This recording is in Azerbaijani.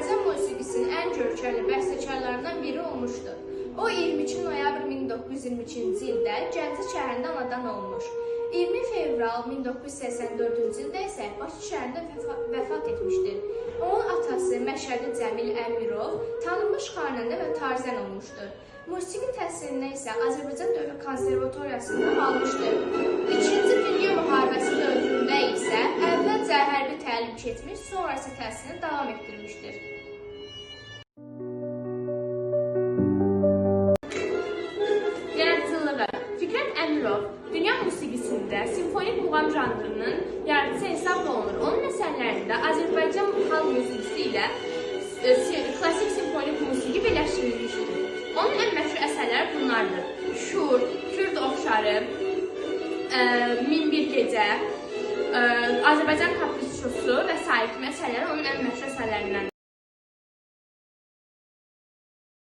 Azərbaycan musiqisinin ən görkəmli bəstəkarlarından biri olmuşdur. O 22 noyabr 1922-ci ildə Gəncə şəhərində anadan olmuş. 20 fevral 1984-cü ildə isə Bakı şəhərində vəfat etmişdir. Onun atası Məşədi Cəmil Əmirov tanınmış xanəndə və tarzən olmuşdur. Musiqi təhsilindən isə Azərbaycan Dövlət Konservatoriyasında almışdır. İkinci Dünya Müharibəsi dövründə isə əvvəlcə hərbi təlim keçmiş, sonra isə təhsilini davam etdirmişdir. Yaradıcılığı Fikrət Əmirov dünya musiqisində simfonik muğam janrının yaradıcısı hesab olunur. Onun əsərlərində Azərbaycan xalq musiqisi ilə klassik simfonik musiqi birləşdirilmişdir. Onun ən məşhur əsərləri bunlardır: Şur, Kürd oxşarı, Min bir gecə, Azərbaycan kapriçosu və sair kimi əsərləri onun ən məşhur əsərlərindən.